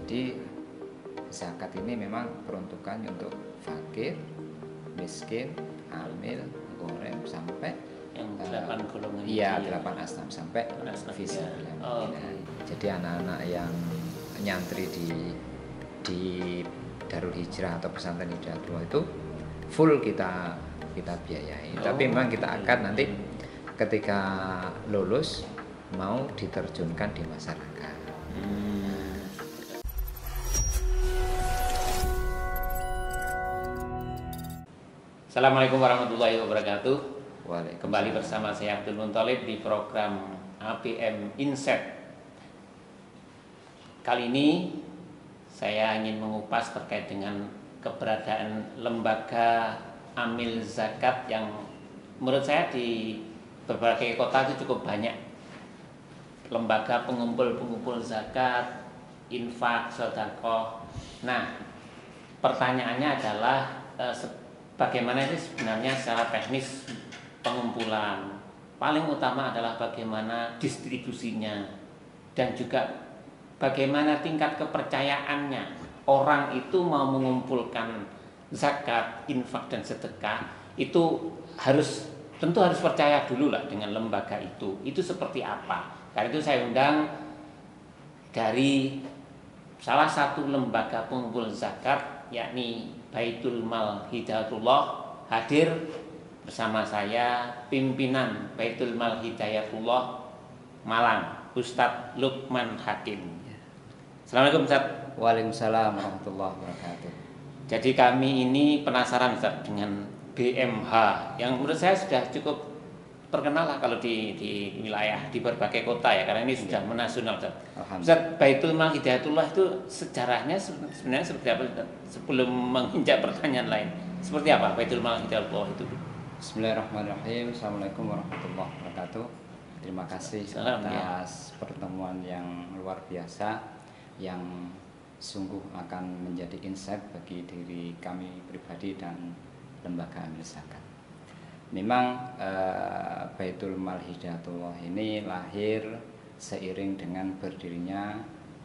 Jadi zakat ini memang peruntukannya untuk fakir, miskin, hamil, gorem sampai yang 8 golongan iya 8 asnaf sampai fisabilillah. Jadi anak-anak yang nyantri di Darul Hijrah atau pesantren Hidayatullah itu full kita biayai. Tapi memang kita akan nanti ketika lulus mau diterjunkan di masyarakat. Assalamualaikum warahmatullahi wabarakatuh. Kembali Waalaikumsalam. bersama saya Abdul Munthalib di program APM Insight. Kali ini saya ingin mengupas terkait dengan keberadaan lembaga amil zakat yang menurut saya di berbagai kota itu cukup banyak. Lembaga pengumpul zakat, infak, sedekah. Nah, pertanyaannya adalah bagaimana ini sebenarnya secara teknis pengumpulan. Paling utama adalah bagaimana distribusinya dan juga bagaimana tingkat kepercayaannya. Orang itu mau mengumpulkan zakat, infak dan sedekah itu tentu harus percaya dulu lah dengan lembaga itu. Itu seperti apa? Karena itu saya undang dari salah satu lembaga pengumpul zakat yakni Baitul Mal Hidayatullah. Hadir bersama saya pimpinan Baitul Mal Hidayatullah Malang, Ustadz Lukman Hakim. Assalamualaikum Ustadz. Waalaikumsalam warahmatullahi wabarakatuh. Jadi kami ini penasaran Ustadz dengan BMH yang menurut saya sudah cukup terkenal lah kalau di wilayah di berbagai kota ya, karena ini sudah menasional Ustadz. Baitul Mal Hidayatullah itu sejarahnya sebenarnya seperti apa Ustadz? Sebelum menginjak pertanyaan lain, seperti apa Baitul Mal Hidayatullah itu? Bismillahirrahmanirrahim. Assalamualaikum warahmatullahi wabarakatuh. Terima kasih atas pertemuan yang luar biasa yang sungguh akan menjadi insight bagi diri kami pribadi dan lembaga amil zakat. Memang Baitul Mal Hidayatullah ini lahir seiring dengan berdirinya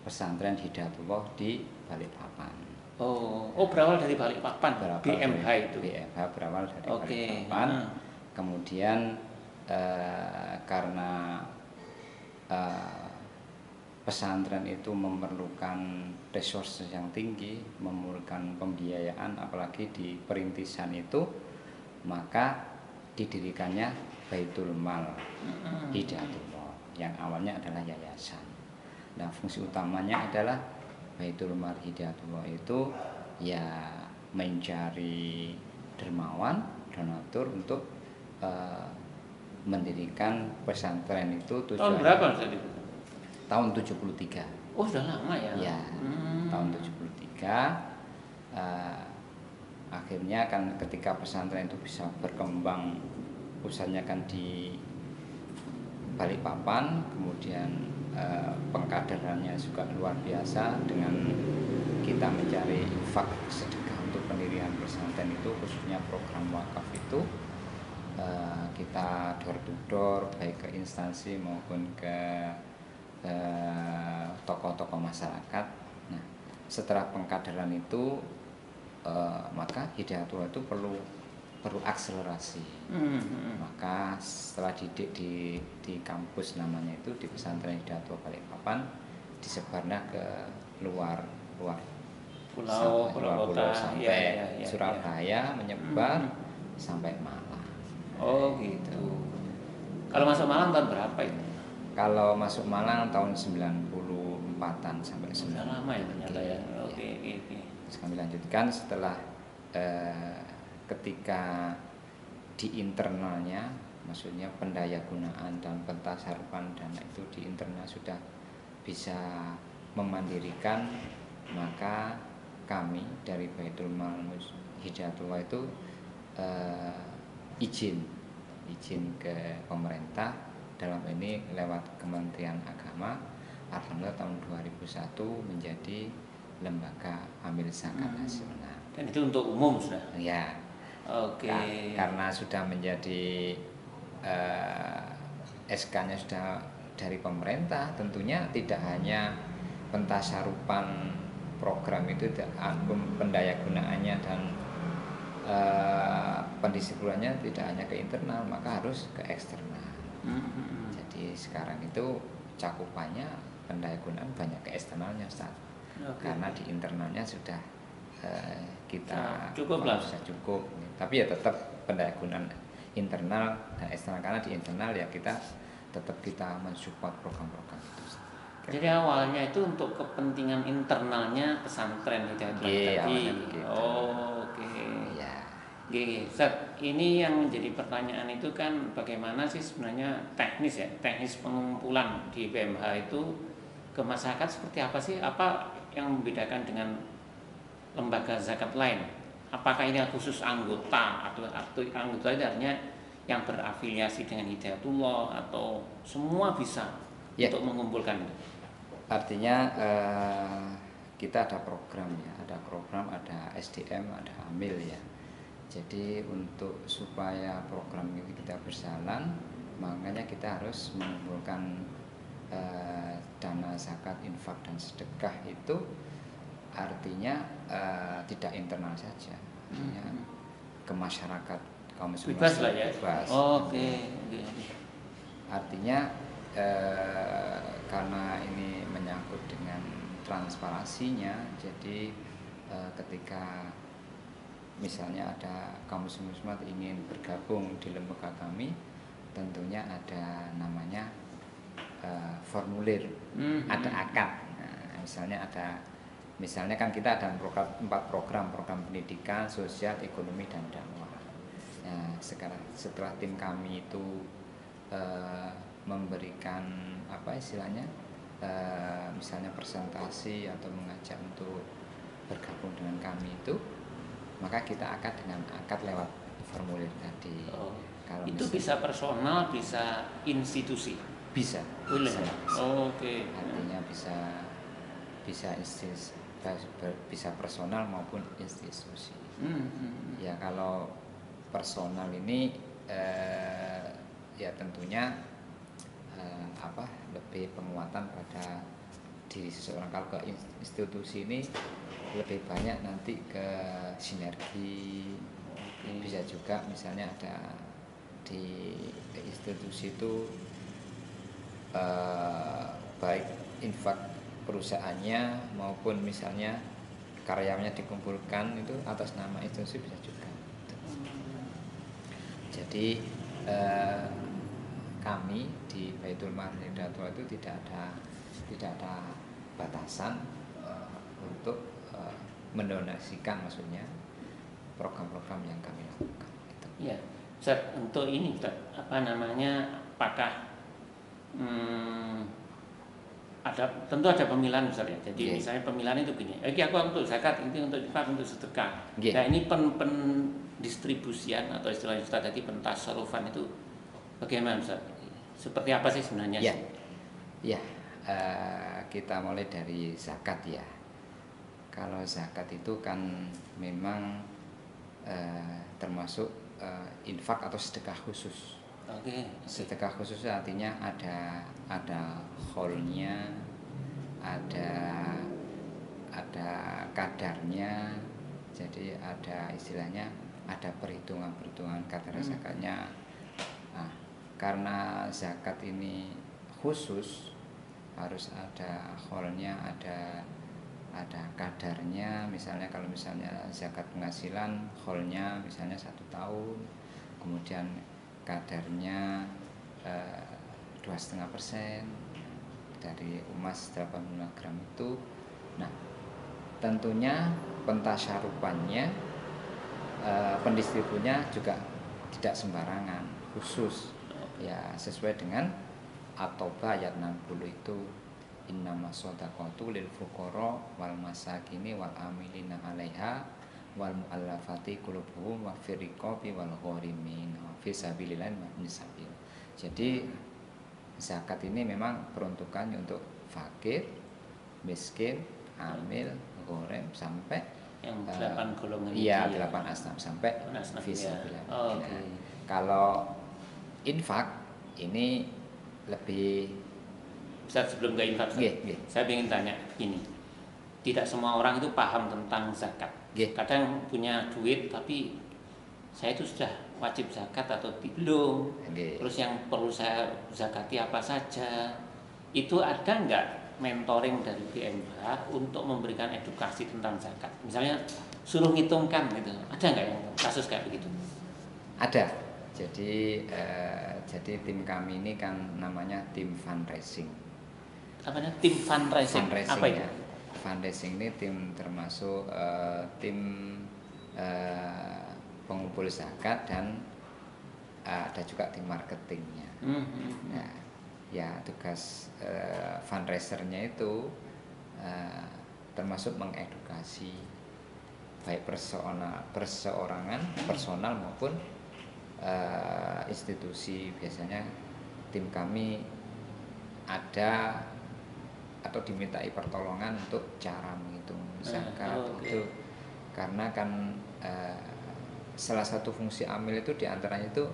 pesantren Hidayatullah di Balikpapan. Oh, berawal dari Balikpapan. BMH itu. BMH berawal dari Balikpapan. Kemudian karena pesantren itu memerlukan resources yang tinggi, memerlukan pembiayaan, apalagi di perintisan itu, maka didirikannya Baitul Mal Hidayatullah yang awalnya adalah yayasan. Nah, fungsi utamanya adalah Baitul Mal Hidayatullah itu ya mencari dermawan, donatur untuk mendirikan pesantren itu. Tahun berapa Ustaz itu? Tahun 73. Oh, sudah lama ya? Ya, tahun 73. Akhirnya kan ketika pesantren itu bisa berkembang, pusatnya kan di Balikpapan, kemudian pengkaderannya juga luar biasa dengan kita mencari infak sedekah untuk pendirian pesantren itu, khususnya program wakaf itu kita door to door baik ke instansi maupun ke tokoh-tokoh masyarakat. Nah, setelah pengkaderan itu maka Hidayatullah itu perlu akselerasi. Maka setelah didik di kampus namanya itu di pesantren Hidayatullah Balikpapan, disebarnya ke luar pulau sampai Surabaya, menyebar sampai Malang. Oh gitu. Kalau masuk Malang tahun berapa itu? Kalau masuk Malang tahun 94-an sampai 90. Sudah lama ya ternyata ya. Oke. Kami lanjutkan setelah ketika di internalnya, maksudnya pendayagunaan dan pentasarufan dana itu di internal sudah bisa memandirikan, maka kami dari Baitul Mal Hidayatullah itu izin ke pemerintah, dalam ini lewat Kementerian Agama. Alhamdulillah tahun 2001 menjadi lembaga amil zakat nasional. Dan itu untuk umum sudah? Ya. Oke. Karena sudah menjadi SK-nya sudah dari pemerintah, tentunya tidak hanya pentasarupan program itu pendayagunaannya dan pendistribusiannya tidak hanya ke internal, maka harus ke eksternal. Jadi sekarang itu cakupannya pendayagunaan banyak ke eksternalnya, Ustaz. Karena di internalnya sudah kita sudah cukup. Tapi ya tetap pendayagunaan internal dan eksternal, karena di internal ya kita tetap mensupport program-program itu. Jadi awalnya itu untuk kepentingan internalnya pesantren Hidayatul tadi. Oke. Ya. Ustaz, ini yang menjadi pertanyaan itu kan bagaimana sih sebenarnya teknis pengumpulan di BMH itu ke masyarakat seperti apa sih? Apa yang membedakan dengan lembaga zakat lain? Apakah ini khusus anggota atau anggota itu artinya yang berafiliasi dengan Hidayatullah atau semua bisa untuk mengumpulkan itu? Artinya kita ada program ya, ada SDM, ada AMIL ya. Jadi untuk supaya program ini kita berjalan, makanya kita harus mengumpulkan dana zakat, infak dan sedekah itu artinya tidak internal saja, artinya ke masyarakat kaum muslimin bebas lah ya. Bebas. Artinya karena ini menyangkut dengan transparansinya, jadi ketika misalnya ada kaum muslimin ingin bergabung di lembaga kami, tentunya ada namanya formulir, ada akad. Nah, misalnya kan kita ada 4 program pendidikan, sosial, ekonomi dan dakwah. Nah, setelah tim kami itu memberikan misalnya presentasi atau mengajak untuk bergabung dengan kami itu, maka kita akad dengan akad lewat formulir tadi. Kalau itu bisa personal, bisa institusi. Bisa. Artinya bisa personal maupun institusi. Ya kalau personal ini ya tentunya lebih penguatan pada diri seseorang. Kalau ke institusi ini lebih banyak nanti ke sinergi. Bisa juga misalnya ada di institusi itu baik infak perusahaannya maupun misalnya karyawannya dikumpulkan itu atas nama institusi bisa juga. Jadi kami di Baitul Mal Hidayatul itu tidak ada batasan untuk mendonasikan, maksudnya program-program yang kami lakukan. Ya, Ustaz, untuk ini Ustaz, apakah tentu ada pemilihan Ustaz ya. Jadi misalnya pemilihan itu gini, aku untuk zakat, ini untuk infak, untuk sedekah. Nah ini pendistribusian atau istilahnya Ustaz tadi pentasarufan itu bagaimana Ustaz? Seperti apa sih sebenarnya? Kita mulai dari zakat ya. Kalau zakat itu kan memang termasuk infak atau sedekah khusus. Sedekah khusus artinya ada kholnya, ada kadarnya. Jadi ada istilahnya ada perhitungan kadar zakatnya. Nah, karena zakat ini khusus harus ada kholnya, ada kadarnya. Misalnya kalau zakat penghasilan kholnya misalnya 1 tahun, kemudian kadarnya 2,5% dari emas 85 gram itu. Nah, tentunya pentasyarufannya, pendistribunya juga tidak sembarangan, khusus ya, sesuai dengan At-Taubah ayat 60 itu, innamas shadaqatu lil fuqara wal masakini wal amilina 'alaiha wal mu'allafati qulubuhum wa fir riqabi wal gharimin wa fi sabilillah wa ibn sabil. Jadi zakat ini memang peruntukannya untuk fakir, miskin, amil, gharem sampai yang 8 golongan itu. Iya, 8 asnaf sampai fi sabilillah. Kalau infak ini lebih. Ustaz, sebelum ke infak, saya ingin tanya ini. tidak semua orang itu paham tentang zakat. Kadang punya duit tapi saya itu sudah wajib zakat atau belum. Terus yang perlu saya zakati apa saja. Itu ada nggak mentoring dari BMH untuk memberikan edukasi tentang zakat? Misalnya suruh ngitungkan gitu. Ada nggak yang kasus kayak begitu? Ada. Jadi tim kami ini kan namanya tim fundraising. Apanya tim fundraising? Apa itu? Fundraising ini tim termasuk tim pengumpul zakat dan ada juga tim marketingnya. Nah, ya tugas fundraisernya itu termasuk mengedukasi baik perseorangan, personal maupun institusi. Biasanya tim kami ada atau dimintai pertolongan untuk cara menghitung zakat itu, karena kan salah satu fungsi amil itu diantaranya itu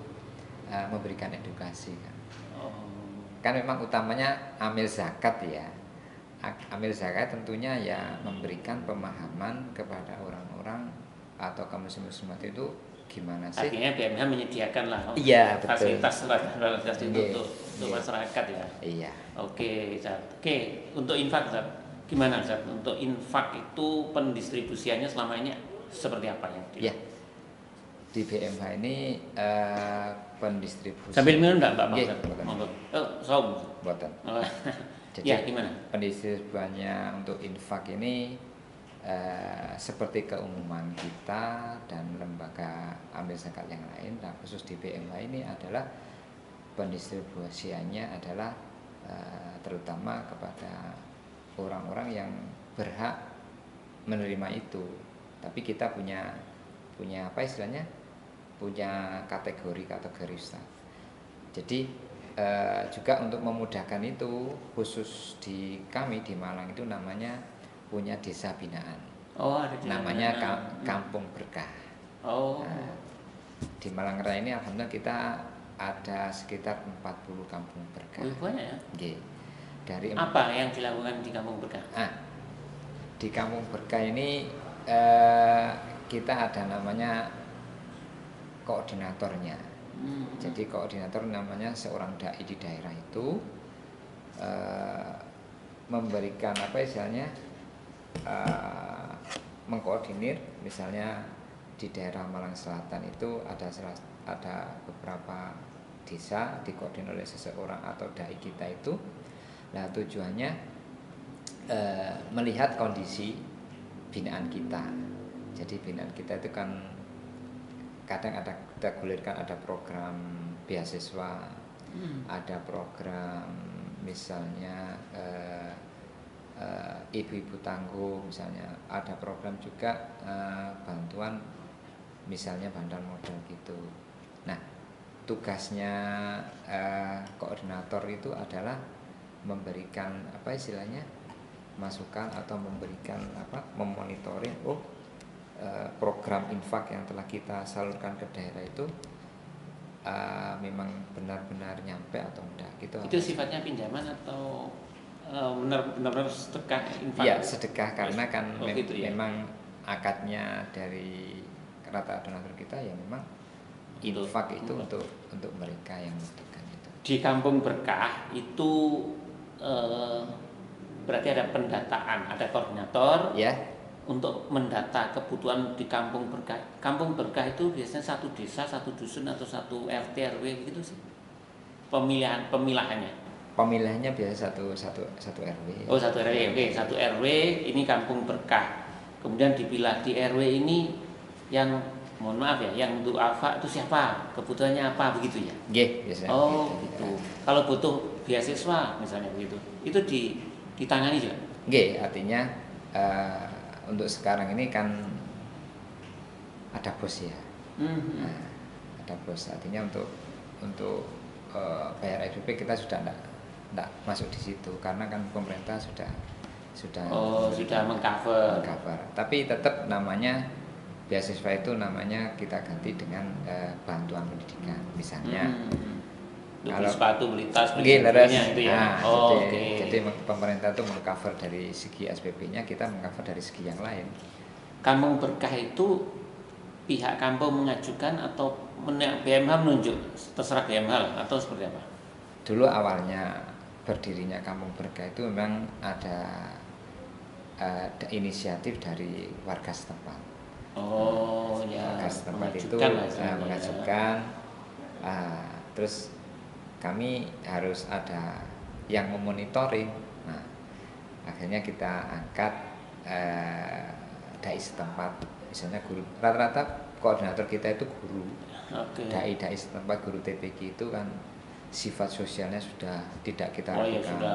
memberikan edukasi kan. Kan memang utamanya amil zakat ya. Amil zakat tentunya ya memberikan pemahaman kepada orang-orang atau kaum muslimat itu gimana sih. Artinya BMH menyediakan lah fasilitas untuk masyarakat ya. Iya. Oke, Zat. Oke, untuk infak Zat, gimana Zat? Untuk infak itu pendistribusiannya selama ini seperti apa yang Iya. Di BMH ini pendistribusi. Sambil minum enggak Pak? Monggo. Saum. Buatan. Jadi ya, gimana? Pendistribusiannya untuk infak ini seperti keumuman kita dan lembaga amil zakat yang lain. Nah, khusus di BMH ini adalah pendistribusiannya adalah terutama kepada orang-orang yang berhak menerima itu. Tapi kita punya apa istilahnya? Punya kategori Ustaz. Jadi juga untuk memudahkan itu, khusus di kami di Malang itu namanya punya desa binaan. Namanya Kampung Berkah. Nah, di Malang Raya ini alhamdulillah kita ada sekitar 40 kampung berkah. Banyak ya? Dari apa yang dilakukan di Kampung Berkah? Di Kampung Berkah ini kita ada namanya koordinatornya. Jadi koordinator namanya seorang dai di daerah itu memberikan apa istilahnya mengkoordinir. Misalnya di daerah Malang Selatan itu ada beberapa desa dikoordinir oleh seseorang atau dai kita itu. Nah, tujuannya melihat kondisi binaan kita. Jadi binaan kita itu kan kadang kita gulirkan ada program beasiswa, ada program misalnya ibu-ibu tangguh, misalnya ada program juga bantuan misalnya bantuan modal gitu. Nah, tugasnya koordinator itu adalah memberikan apa istilahnya masukan atau memberikan apa memonitoring program infak yang telah kita salurkan ke daerah itu memang benar-benar nyampe atau enggak gitu. Itu sifatnya pinjaman atau benar-benar sedekah infak? Iya, sedekah karena kan gitu ya? memang akadnya dari rata donatur kita ya memang infak itu untuk mereka yang membutuhkan itu. Di Kampung Berkah itu berarti ada pendataan, ada koordinator ya, untuk mendata kebutuhan di Kampung Berkah. Kampung Berkah itu biasanya satu desa, satu dusun atau satu RT RW gitu sih. Pemilahannya. Pemilihannya biasa satu RW. Oh, satu RW. Oke, satu RW ini Kampung Berkah. Kemudian dipilah di RW ini yang mohon maaf ya, yang untuk alfa itu siapa? Kebutuhannya apa begitu ya? Biasanya. Gitu. Kalau butuh beasiswa misalnya begitu. Itu ditangani juga. Artinya untuk sekarang ini kan ada bos ya. Nah, ada bos, artinya untuk bayar SPP kita sudah enggak masuk di situ karena kan pemerintah sudah mengcover. Tapi tetap namanya beasiswa itu namanya kita ganti dengan bantuan pendidikan misalnya. beli sepatu, beli tas, beli sebagainya itu ya. Nah, jadi pemerintah itu mengcover dari segi SPP-nya, kita mengcover dari segi yang lain. Kampung Berkah itu pihak kampung mengajukan atau BMH menunjuk, terserah BMH lah, atau seperti apa? Dulu awalnya berdirinya Kampung Berkah itu memang ada inisiatif dari warga setempat. Warga setempat itu mengajukan, terus kami harus ada yang memonitoring. Nah, akhirnya kita angkat dai setempat, misalnya guru. Rata-rata koordinator kita itu guru. Dai setempat, guru TPQ itu kan sifat sosialnya sudah tidak kita lakukan. Sudah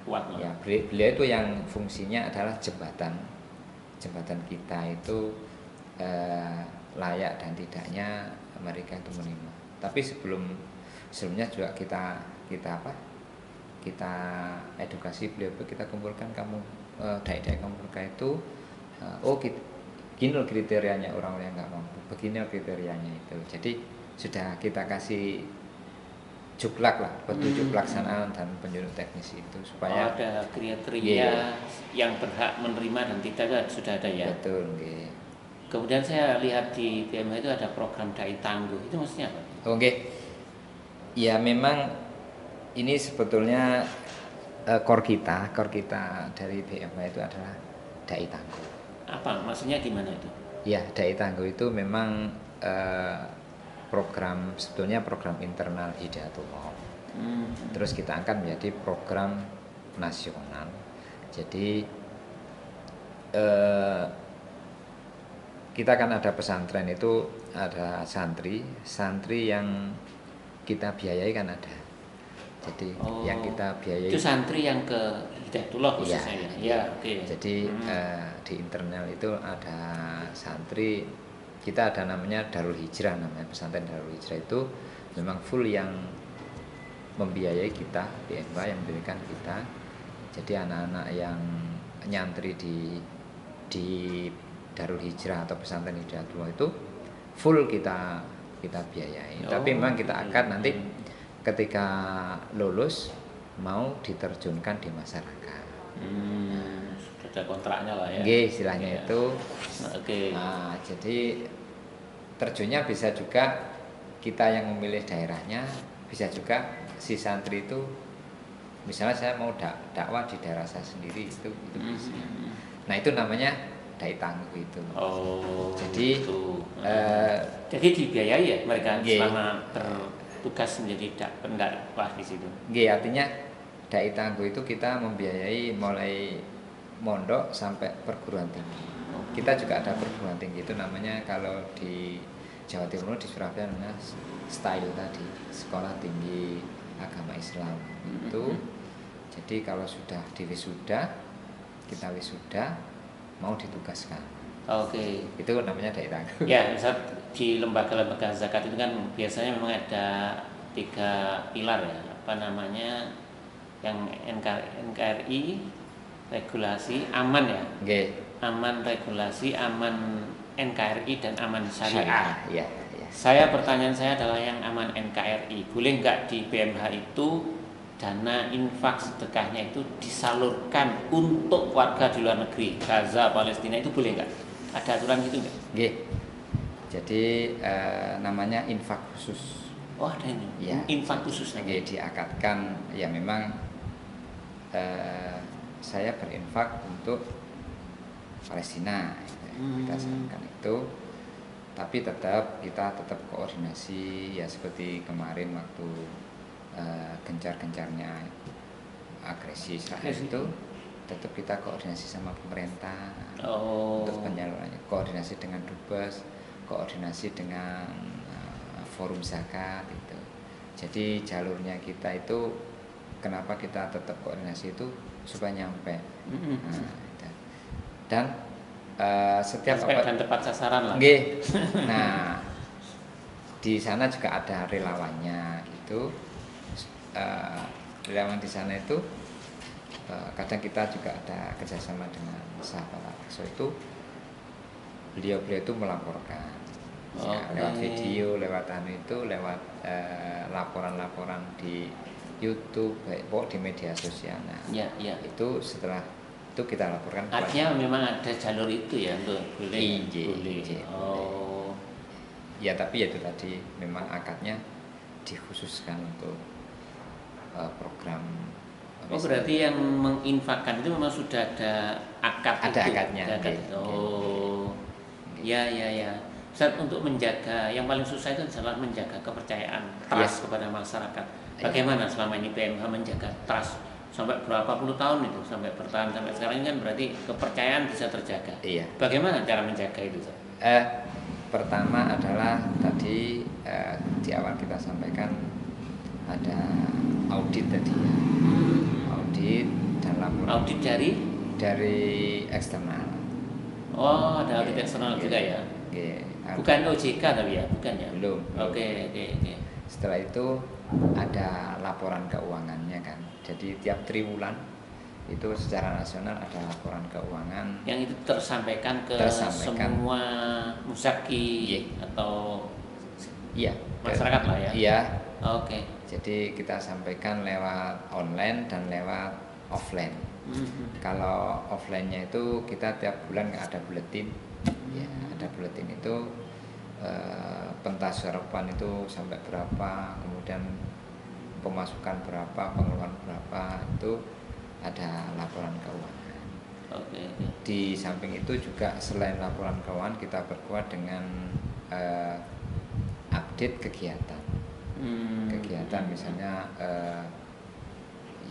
kuat lah. Ya, beliau itu yang fungsinya adalah jembatan kita itu layak dan tidaknya mereka itu menerima. Tapi sebelumnya juga kita edukasi beliau, kita kumpulkan dai Kampung Berkah itu, gini loh kriterianya orang yang nggak mampu, begini loh kriterianya itu. Jadi sudah kita kasih juklak lah, petunjuk pelaksanaan dan penyuluh teknis itu supaya ada kriteria yang berhak menerima dan tidak sudah ada ya. Betul. Okay. Kemudian saya lihat di BMH itu ada program dai tangguh, itu maksudnya apa? Ya memang ini sebetulnya core kita dari BMH itu adalah dai tangguh. Apa maksudnya, gimana itu? Ya, dai tangguh itu memang sebetulnya program internal Hidayatullah. Terus kita angkat menjadi program nasional. Jadi kita kan ada pesantren itu, ada santri yang kita biayai kan ada. Jadi yang kita biayai itu santri yang ke Hidayatullah khususnya ya. Jadi di internal itu ada santri, kita ada namanya Darul Hijrah, namanya pesantren Darul Hijrah itu memang full yang membiayai kita, BMH yang memberikan kita. Jadi anak-anak yang nyantri di Darul Hijrah atau pesantren Hidayatullah itu full kita biayai. Tapi memang kita akan nanti ketika lulus mau diterjunkan di masyarakat. Ada kontraknya lah ya. Istilahnya itu. Nah, jadi terjunnya bisa juga kita yang memilih daerahnya, bisa juga si santri itu, misalnya saya mau dakwah di daerah saya sendiri, itu bisa. Nah, itu namanya dai tangguh itu. Jadi dibiayai ya mereka selama bertugas menjadi pendakwah di situ. Artinya dai tangguh itu kita membiayai mulai mondok sampai perguruan tinggi. Kita juga ada perguruan tinggi itu namanya, kalau di Jawa Timur di Surabaya namanya STILE tadi, Sekolah Tinggi Agama Islam itu. Jadi kalau sudah kita wisuda mau ditugaskan. Itu namanya dai tangguh. Ya, misal di lembaga-lembaga zakat itu kan biasanya memang ada 3 pilar ya, yang NKRI, regulasi, aman ya. Aman regulasi, aman NKRI, dan aman syariah. Saya, pertanyaan saya adalah yang aman NKRI. Boleh nggak di BMH itu dana infak sedekahnya itu disalurkan untuk warga di luar negeri, Gaza, Palestina, itu boleh nggak? Ada aturan gitu nggak? Jadi namanya infak khusus. Ada ini. Ya. Infak khusus. Diakatkan ya, memang saya berinfak untuk Palestina, kita sarankan itu. Tapi kita tetap koordinasi ya, seperti kemarin waktu gencar-gencarnya agresi Israel itu, tetap kita koordinasi sama pemerintah untuk penyalurannya, koordinasi dengan Dubes, koordinasi dengan forum zakat itu. Jadi jalurnya kita itu, kenapa kita tetap koordinasi itu supaya nyampe. Dan setiap dan tepat sasaran lah. Nah, di sana juga ada relawannya gitu. Relawan di sana itu kadang kita juga ada kerjasama dengan sahabat Al-Aqsa itu. Beliau itu melaporkan Ya, lewat video, lewat itu, lewat laporan-laporan di YouTube, baik di media sosial. Nah, itu setelah itu kita laporkan. Artinya memang ada jalur itu ya untuk boleh. Oh. Ya, tapi ya itu tadi memang akadnya dikhususkan untuk program. Berarti yang menginfakkan itu memang sudah ada akad. Ada akadnya. Ya. Ustaz, untuk menjaga, yang paling susah itu adalah menjaga kepercayaan, trust kepada masyarakat. Bagaimana selama ini PMH menjaga trust sampai berapa puluh tahun itu, sampai bertahan sampai sekarang ini kan berarti kepercayaan bisa terjaga. Bagaimana cara menjaga itu, Ustaz? Pertama adalah tadi di awal kita sampaikan ada audit tadi ya. Audit dan laporan. Audit dari eksternal. Oh, ada audit eksternal juga ya. Bukan OJK tapi ya, bukan ya? Belum. Oke. Setelah itu ada laporan keuangannya kan. Jadi tiap triwulan itu secara nasional ada laporan keuangan yang itu tersampaikan ke semua musaki atau masyarakat lah ya. Iya. Oke. Jadi kita sampaikan lewat online dan lewat offline. Kalau offline-nya itu kita tiap bulan ada buletin. Ya, ada buletin itu pentasyarupan itu sampai berapa, kemudian pemasukan berapa, pengeluaran berapa, itu ada laporan keuangan. Di samping itu juga selain laporan keuangan kita perkuat dengan update kegiatan. Kegiatan misalnya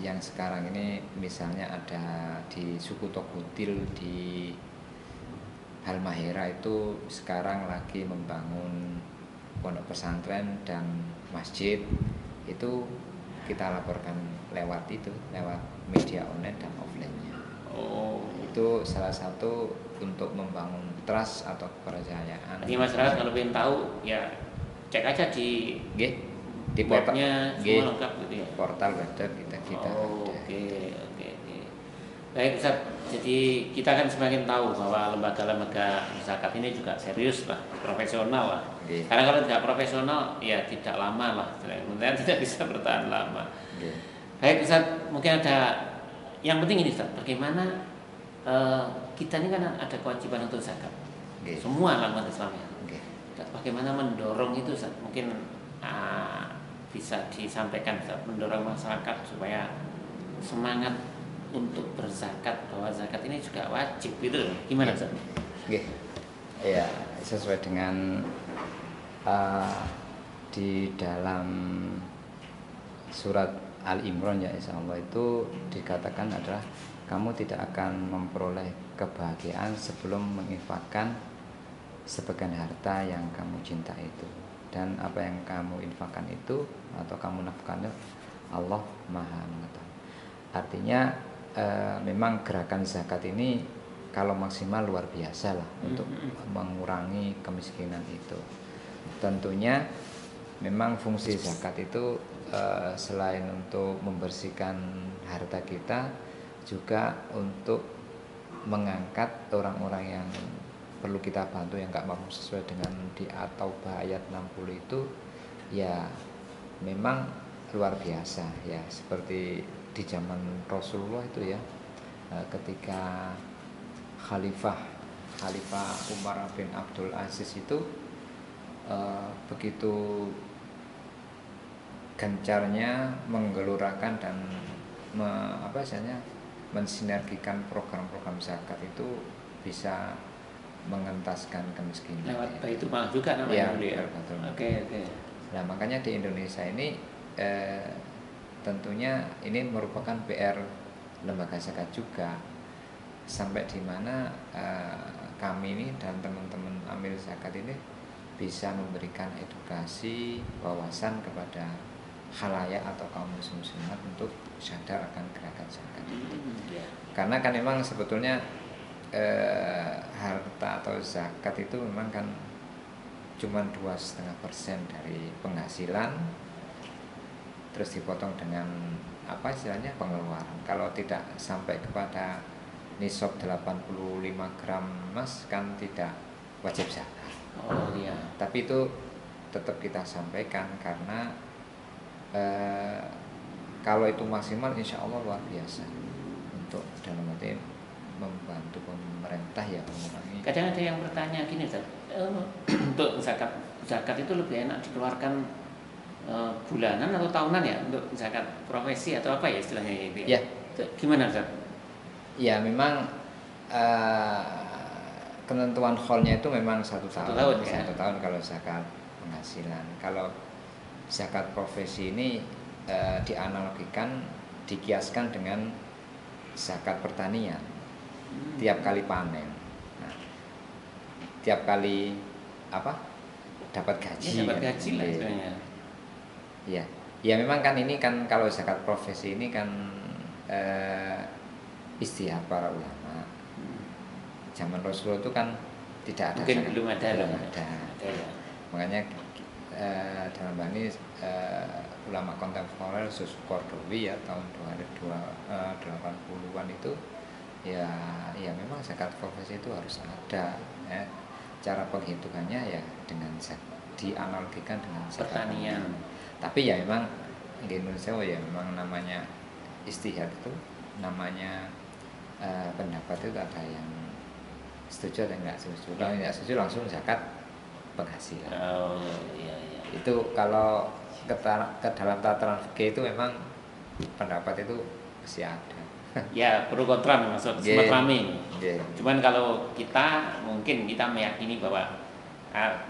yang sekarang ini misalnya ada di suku Tokutil di Halmahera itu sekarang lagi membangun pondok pesantren dan masjid, itu kita laporkan lewat media online dan offline-nya. Itu salah satu untuk membangun trust atau kepercayaan. Jadi masyarakat kalau ingin tahu ya cek aja di webnya semua lengkap gitu ya. Portal web kita. Oke. Baik Ustaz, jadi kita kan semakin tahu bahwa lembaga-lembaga zakat ini juga serius lah, profesional lah. Karena kalau tidak profesional ya tidak lama lah, kemudian tidak bisa bertahan lama. Baik Ustaz, mungkin ada yang penting ini Ustaz, bagaimana kita ini kan ada kewajiban untuk zakat. Semua umat Islam ya. Bagaimana mendorong itu Ustaz? Mungkin bisa disampaikan Ustaz, mendorong masyarakat supaya semangat untuk berzakat, bahwa zakat ini juga wajib gitu. Gimana Ustaz? Ya, sesuai dengan di dalam surat Al-Imran ya insyaallah itu dikatakan adalah kamu tidak akan memperoleh kebahagiaan sebelum menginfakkan sebagian harta yang kamu cinta itu, dan apa yang kamu infakkan itu atau kamu nafkahkan Allah Maha mengetahui. Artinya memang gerakan zakat ini kalau maksimal luar biasa lah untuk mengurangi kemiskinan itu. Tentunya memang fungsi zakat itu selain untuk membersihkan harta kita, juga untuk mengangkat orang-orang yang perlu kita bantu yang nggak mampu sesuai dengan di At-Taubah ayat 60 itu ya memang luar biasa ya, seperti di zaman Rasulullah itu ya, ketika Khalifah Umar bin Abdul Aziz itu begitu gencarnya menggelurakan dan mensinergikan program-program zakat itu bisa mengentaskan kemiskinan. Lewat Baitul Mal juga namanya ya. Oke. Nah, makanya di Indonesia ini tentunya ini merupakan PR lembaga zakat juga, sampai di mana kami ini dan teman-teman amil zakat ini bisa memberikan edukasi wawasan kepada khalayak atau kaum muslimat untuk sadar akan gerakan zakat itu. Karena kan memang sebetulnya harta atau zakat itu memang kan cuma 2,5% dari penghasilan, terus dipotong dengan pengeluaran. Kalau tidak sampai kepada nisab 85 gram emas kan tidak wajib zakat. Oh iya. Tapi itu tetap kita sampaikan karena kalau itu maksimal insya Allah luar biasa untuk dalam arti membantu pemerintah ya mengurangi. Kadang ada yang bertanya gini, untuk zakat itu lebih enak dikeluarkan bulanan atau tahunan ya untuk zakat profesi atau apa ya istilahnya itu ya? Itu gimana Ustaz? Ya memang ketentuan kholnya itu memang satu tahun ya? Satu tahun kalau zakat penghasilan. Kalau zakat profesi ini dianalogikan, dikiaskan dengan zakat pertanian. Tiap kali panen, nah, tiap kali dapat gaji. Dapat gaji lah sebenarnya. Ya, ya memang kan ini kan kalau zakat profesi ini kan istihad para ulama. Zaman Rasulullah itu kan tidak ada. Mungkin belum ada. Ya. Makanya dalam hal ini ulama kontemporer khusus Qardawi ya tahun 80-an itu ya memang zakat profesi itu harus ada ya. Cara penghitungannya ya dengan dianalogikan dengan pertanian. Tapi ya memang di Indonesia ya memang namanya istihad itu namanya pendapat itu ada yang setuju ada enggak setuju. Kalau enggak setuju langsung zakat penghasilan. Oh iya. Itu kalau ke dalam tataran fikih itu memang pendapat itu masih ada. Ya pro kontra memang sempat ramai. Cuman kalau kita mungkin kita meyakini bahwa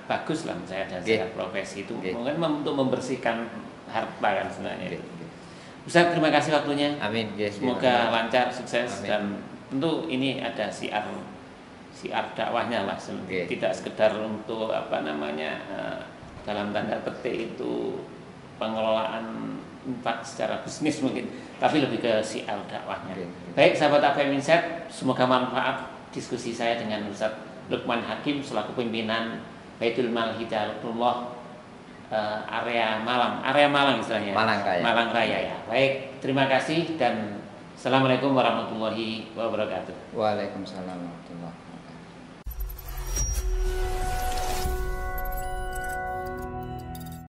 bagus lah misalnya ada zakat profesi itu mungkin untuk membersihkan harta kan sebenarnya. Ustaz terima kasih waktunya. Amin. Semoga lancar sukses. Amin. Dan tentu ini ada siar dakwahnya lah, tidak sekedar untuk dalam tanda petik itu pengelolaan infak secara bisnis mungkin, tapi lebih ke siar dakwahnya. Baik sahabat APM Insight, semoga manfaat diskusi saya dengan Ustaz Lukman Hakim selaku pimpinan Baitul Mal Hidayatullah area Malang istilahnya. Malang Raya ya. Baik, terima kasih dan Assalamualaikum warahmatullahi wabarakatuh. Waalaikumsalam warahmatullahi wabarakatuh.